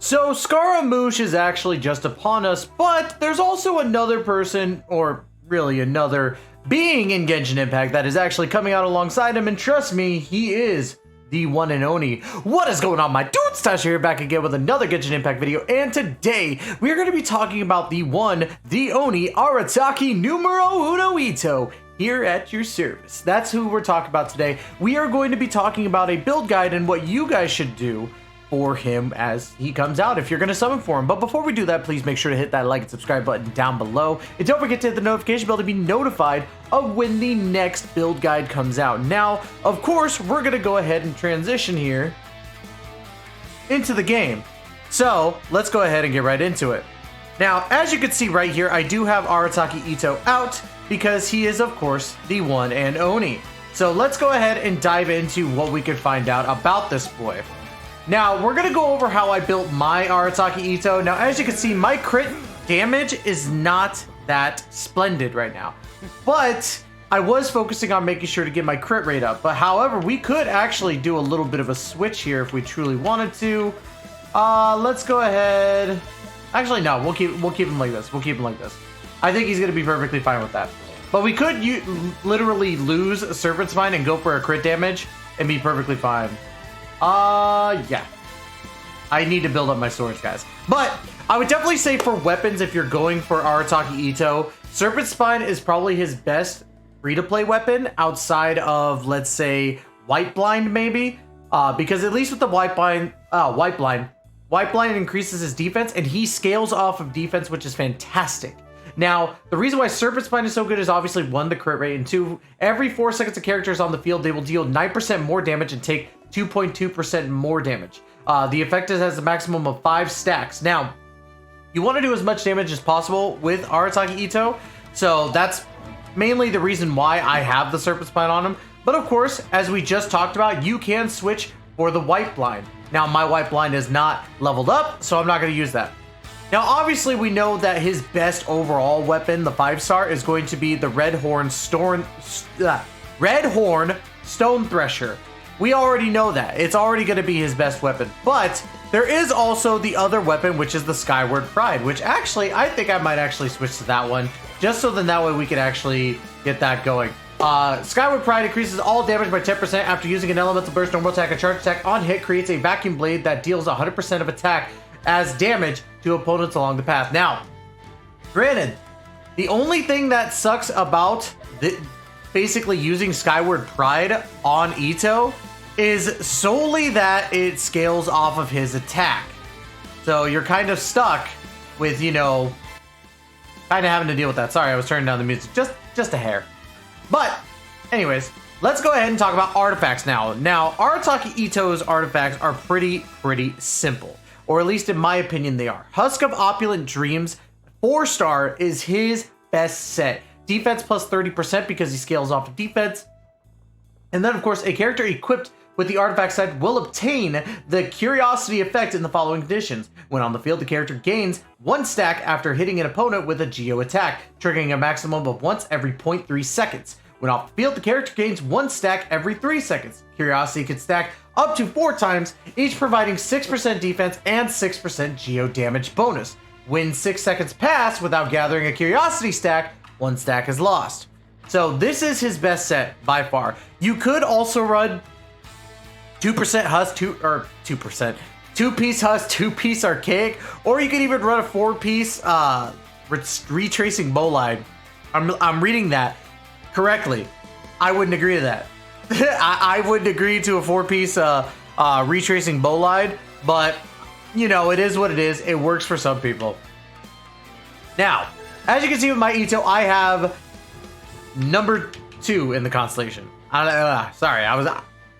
So Scaramouche is actually just upon us, but there's also another person, or really another being in Genshin Impact that is actually coming out alongside him, and trust me, he is the one and only. What is going on, my dudes? Tasha here, back again with another Genshin Impact video, and today we are going to be talking about the one, the only Arataki numero uno Itto here at your service. That's who we're talking about today. We are going to be talking about a build guide and what you guys should do for him as he comes out if you're going to summon for him. But before we do that, please make sure to hit that like and subscribe button down below, and don't forget to hit the notification bell to be notified of when the next build guide comes out. Now, of course, we're going to go ahead and transition here into the game. So let's go ahead and get right into it. Now, as you can see right here, I do have Arataki Itto out because he is, of course, the one and only. So let's go ahead and dive into what we can find out about this boy. Now, we're going to go over how I built my Arataki Itto. Now, as you can see, my crit damage is not that splendid right now. But I was focusing on making sure to get my crit rate up. But however, we could actually do a little bit of a switch here if we truly wanted to. Let's go ahead. Actually, no, we'll keep him like this. We'll keep him like this. I think he's going to be perfectly fine with that. But we could literally lose a Serpent Spine and go for a crit damage and be perfectly fine. Yeah. I need to build up my swords, guys. But I would definitely say for weapons, if you're going for Arataki Itto, Serpent Spine is probably his best free-to-play weapon outside of, let's say, White Blind, maybe. Because at least with the White Blind increases his defense, and he scales off of defense, which is fantastic. Now, the reason why Serpent Spine is so good is obviously 1, the crit rate, and 2, every 4 seconds a character is on the field, they will deal 9% more damage and take 2.2% more damage. The effect has a maximum of 5 stacks. Now, you want to do as much damage as possible with Arataki Itto, so that's mainly the reason why I have the Serpent Spine on him. But of course, as we just talked about, you can switch for the White Blind. Now, my White Blind is not leveled up, so I'm not going to use that. Now, obviously, we know that his best overall weapon, the 5-star, is going to be the Red Horn Stone Thresher. We already know that. It's already going to be his best weapon. But there is also the other weapon, which is the Skyward Pride, which actually, I think I might actually switch to that one, just so then that way we can actually get that going. Skyward Pride increases all damage by 10% after using an elemental burst, normal attack, and charge attack. On hit, creates a vacuum blade that deals 100% of attack as damage to opponents along the path. Now, granted, the only thing that sucks about basically using Skyward Pride on Itto is solely that it scales off of his attack. So you're kind of stuck with, you know, kind of having to deal with that. Sorry, I was turning down the music just a hair. But anyways, let's go ahead and talk about artifacts now. Now, Arataki Itto's artifacts are pretty simple. Or at least in my opinion, they are. Husk of Opulent Dreams, 4-star, is his best set. Defense plus 30% because he scales off of defense. And then, of course, a character equipped with the artifact set will obtain the Curiosity effect in the following conditions. When on the field, the character gains 1 stack after hitting an opponent with a Geo attack, triggering a maximum of once every 0.3 seconds. When off the field, the character gains 1 stack every 3 seconds. Curiosity can stack up to 4 times, each providing 6% defense and 6% Geo damage bonus. When 6 seconds pass without gathering a Curiosity stack, 1 stack is lost. So this is his best set by far. You could also run 2% Husk, 2-piece Husk, 2-piece Archaic, or you could even run a 4-piece Retracing Bowline. I'm reading that correctly. I wouldn't agree to that. I wouldn't agree to a 4-piece Retracing Bowline, but you know, it is what it is. It works for some people. Now, as you can see with my Itto, I have number 2 in the constellation. Sorry,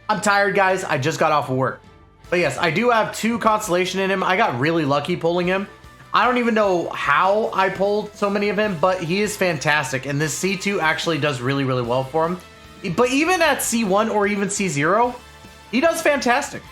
I'm tired, guys. I just got off of work. But yes, I do have 2 constellation in him. I got really lucky pulling him. I don't even know how I pulled so many of him, but he is fantastic. And this C2 actually does really well for him. But even at C1 or even C0, he does fantastic.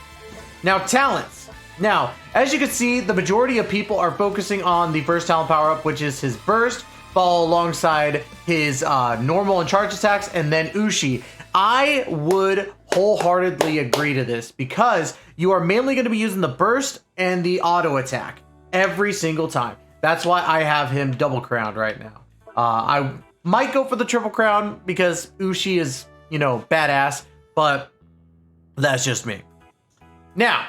Now, talents. Now, as you can see, the majority of people are focusing on the first talent power-up, which is his burst, follow alongside his normal and charge attacks, and then Ushi. I would wholeheartedly agree to this because you are mainly going to be using the burst and the auto attack every single time. That's why I have him double crowned right now. I might go for the triple crown because Ushi is, you know, badass, but that's just me. Now,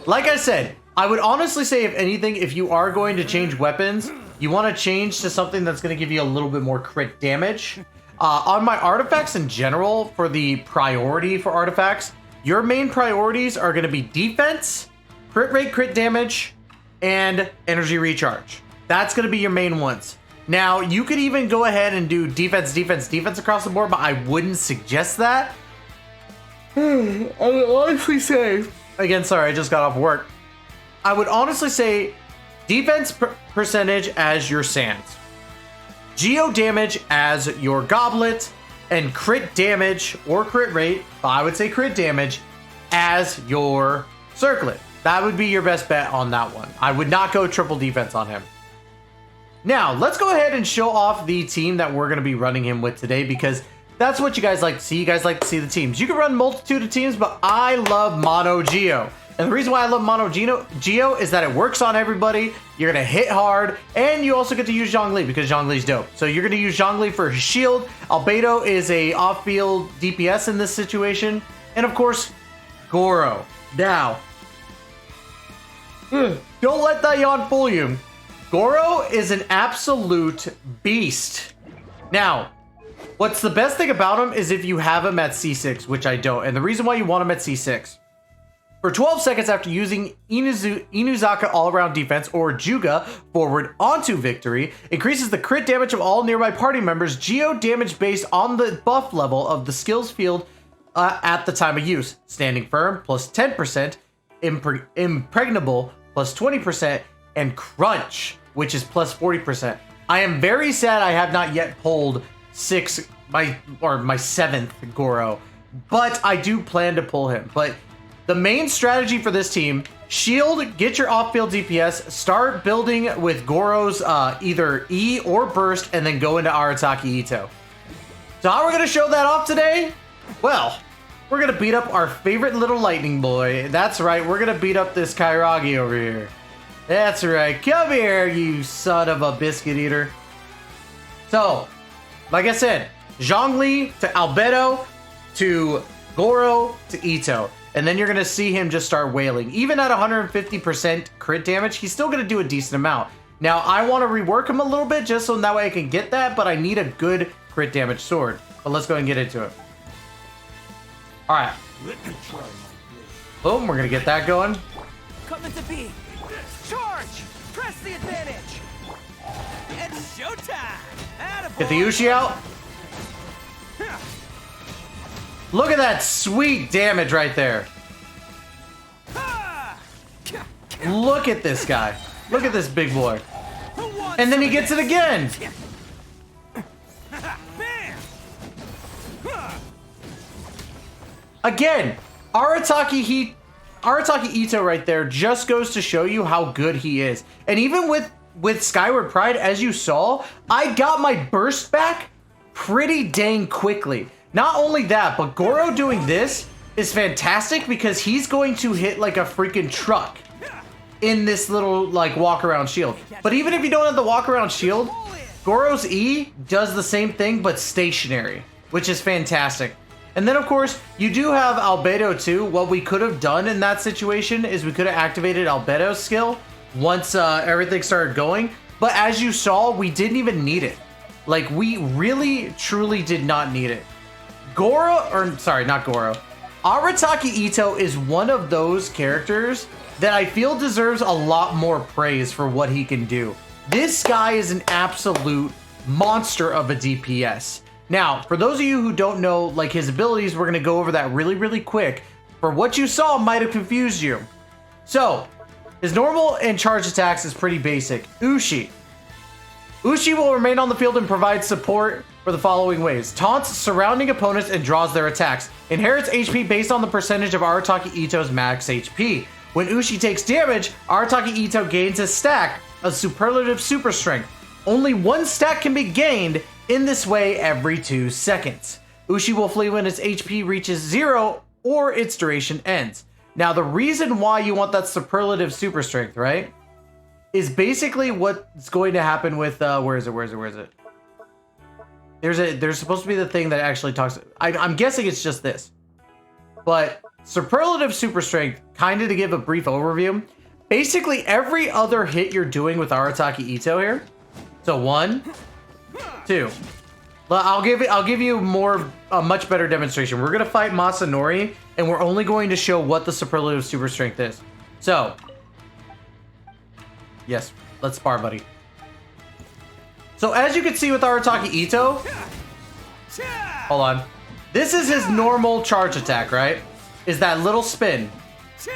like I said, I would honestly say, if anything, if you are going to change weapons, you want to change to something that's going to give you a little bit more crit damage. On my artifacts in general, for the priority for artifacts, your main priorities are going to be defense, crit rate, crit damage, and energy recharge. That's going to be your main ones. Now, you could even go ahead and do defense, defense, defense across the board, but I wouldn't suggest that. I would honestly say, again, sorry, I just got off work. I would honestly say defense percentage as your sands, geo damage as your goblet, and crit damage or crit rate, I would say crit damage, as your circlet. That would be your best bet on that one. I would not go triple defense on him. Now, let's go ahead and show off the team that we're going to be running him with today, because that's what you guys like to see. You guys like to see the teams. You can run multitude of teams, but I love Mono Geo. And the reason why I love Mono Geo is that it works on everybody. You're going to hit hard, and you also get to use Zhongli because Zhongli's dope. So you're going to use Zhongli for his shield. Albedo is a off-field DPS in this situation. And of course, Goro. Now, don't let that yawn fool you. Goro is an absolute beast. Now, what's the best thing about him is if you have him at C6, which I don't. And the reason why you want him at C6, for 12 seconds after using Inuzaka all-around defense or Juga forward onto victory, increases the crit damage of all nearby party members, geo damage based on the buff level of the skills field at the time of use. Standing firm, plus 10%, impregnable, plus 20%, and crunch, which is plus 40%. I am very sad I have not yet pulled my 7th Goro, but I do plan to pull him. But the main strategy for this team, shield, get your off-field DPS, start building with Goro's either E or burst, and then go into Arataki Itto. So how are we going to show that off today? Well, we're going to beat up our favorite little lightning boy. That's right, we're going to beat up this Kairagi over here. That's right, come here, you son of a biscuit eater. So, like I said, Zhongli to Albedo to Goro to Itto. And then you're going to see him just start wailing. Even at 150% crit damage, he's still going to do a decent amount. Now, I want to rework him a little bit just so that way I can get that, but I need a good crit damage sword. But let's go and get into it. Alright. Boom, we're going to get that going. Come into B. Charge! Press the advantage! It's showtime! Attaboy. Get the Ushi out. Look at that sweet damage right there. Look at this guy. Look at this big boy. And then he gets it again. Again, Arataki Itto right there just goes to show you how good he is. And even with Skyward Pride, as you saw, I got my burst back pretty dang quickly. Not only that, but Goro doing this is fantastic because he's going to hit like a freaking truck in this little like walk around shield. But even if you don't have the walk around shield, Goro's E does the same thing but stationary, which is fantastic. And then of course, you do have Albedo too. What we could have done in that situation is we could have activated Albedo's skill once everything started going. But as you saw, we didn't even need it. Like, we really, truly did not need it. Arataki Itto is one of those characters that I feel deserves a lot more praise for what he can do. This guy is an absolute monster of a DPS. Now, for those of you who don't know, like, his abilities, we're going to go over that really, really quick. For what you saw might have confused you. So, his normal and charge attacks is pretty basic. Ushi will remain on the field and provide support for the following ways. Taunts surrounding opponents and draws their attacks. Inherits HP based on the percentage of Arataki Itto's max HP. When Ushi takes damage, Arataki Itto gains a stack of superlative super strength. Only one stack can be gained in this way every 2 seconds. Ushi will flee when its HP reaches 0 or its duration ends. Now, the reason why you want that superlative super strength, right, is basically what's going to happen with, where is it? There's supposed to be the thing that actually talks, I'm guessing it's just this. But superlative super strength, kind of to give a brief overview, basically every other hit you're doing with Arataki Itto here, so 1, 2. I'll give you a much better demonstration. We're gonna fight Masanori, and we're only going to show what the superlative super strength is. So, yes, let's spar, buddy. So as you can see with Arataki Itto, hold on. This is his normal charge attack, right? Is that little spin,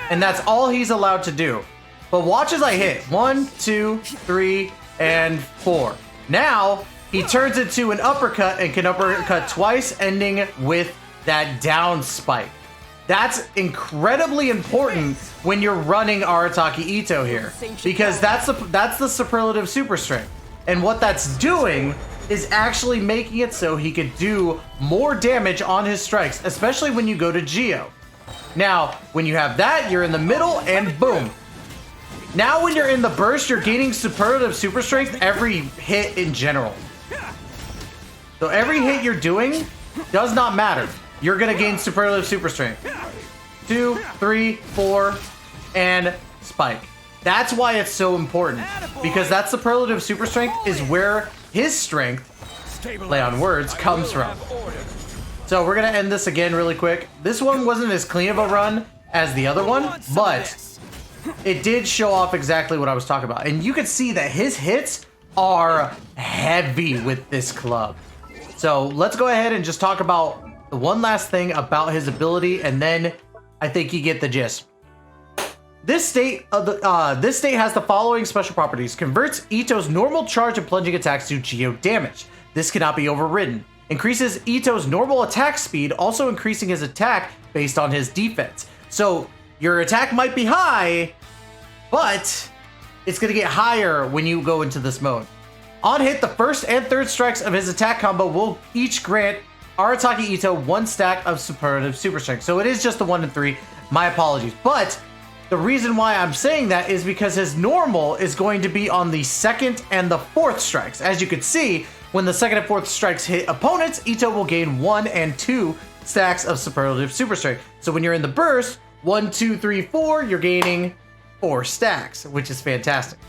and that's all he's allowed to do. But watch as I hit 1, 2, 3, and 4. Now he turns into an uppercut and can uppercut twice, ending with that down spike. That's incredibly important when you're running Arataki Itto here, because that's the superlative super strength. And what that's doing is actually making it so he could do more damage on his strikes, especially when you go to Geo. Now, when you have that, you're in the middle and boom. Now when you're in the burst, you're gaining superlative super strength every hit in general. So every hit you're doing does not matter. You're gonna gain superlative super strength. 2, 3, 4, and spike. That's why it's so important, because that superlative super strength is where his strength, play on words, comes from. So we're gonna end this again really quick. This one wasn't as clean of a run as the other one, but it did show off exactly what I was talking about. And you can see that his hits are heavy with this club. So let's go ahead and just talk about the one last thing about his ability, and then I think you get the gist. This state has the following special properties. Converts Itto's normal charge and plunging attacks to geo damage. This cannot be overridden. Increases Itto's normal attack speed, also increasing his attack based on his defense. So your attack might be high, but it's going to get higher when you go into this mode. On hit, the first and third strikes of his attack combo will each grant Arataki Itto 1 stack of superlative super strength. So it is just the 1 and 3. My apologies. But the reason why I'm saying that is because his normal is going to be on the 2nd and the 4th strikes. As you can see, when the 2nd and 4th strikes hit opponents, Itto will gain 1 and 2 stacks of superlative super strength. So when you're in the burst, 1, 2, 3, 4, you're gaining 4 stacks, which is fantastic.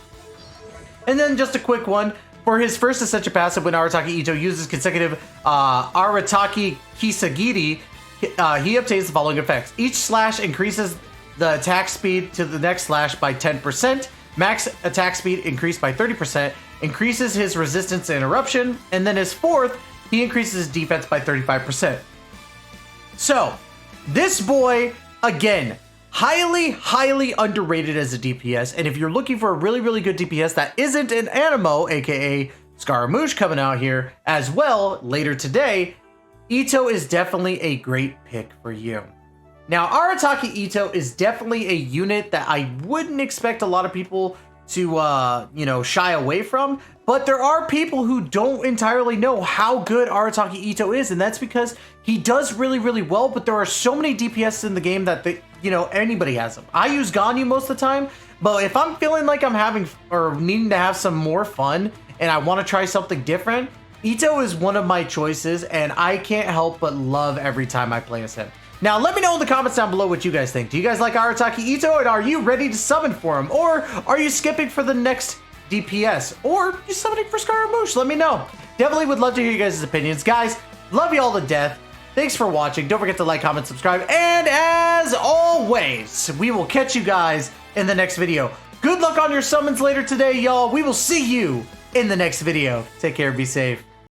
And then just a quick one. For his first Ascension passive, when Arataki Itto uses consecutive Arataki Kisagiri, he obtains the following effects. Each slash increases the attack speed to the next slash by 10%, max attack speed increased by 30%, increases his resistance to interruption, and then his 4th, he increases his defense by 35%. So, this boy, again, highly underrated as a DPS, and if you're looking for a really good DPS that isn't an Animo, aka Scaramouche coming out here as well later today, Itto is definitely a great pick for you. Now, Arataki Itto is definitely a unit that I wouldn't expect a lot of people to, shy away from, but there are people who don't entirely know how good Arataki Itto is, and that's because he does really well, but there are so many DPS in the game that anybody has them. I use Ganyu most of the time, but if I'm feeling like I'm having or needing to have some more fun and I want to try something different, Itto is one of my choices, and I can't help but love every time I play as him. Now, let me know in the comments down below what you guys think. Do you guys like Arataki Itto, and are you ready to summon for him? Or are you skipping for the next DPS? Or you summoning for Scaramouche? Let me know. Definitely would love to hear you guys' opinions. Guys, love you all to death. Thanks for watching. Don't forget to like, comment, subscribe. And as always, we will catch you guys in the next video. Good luck on your summons later today, y'all. We will see you in the next video. Take care. Be safe.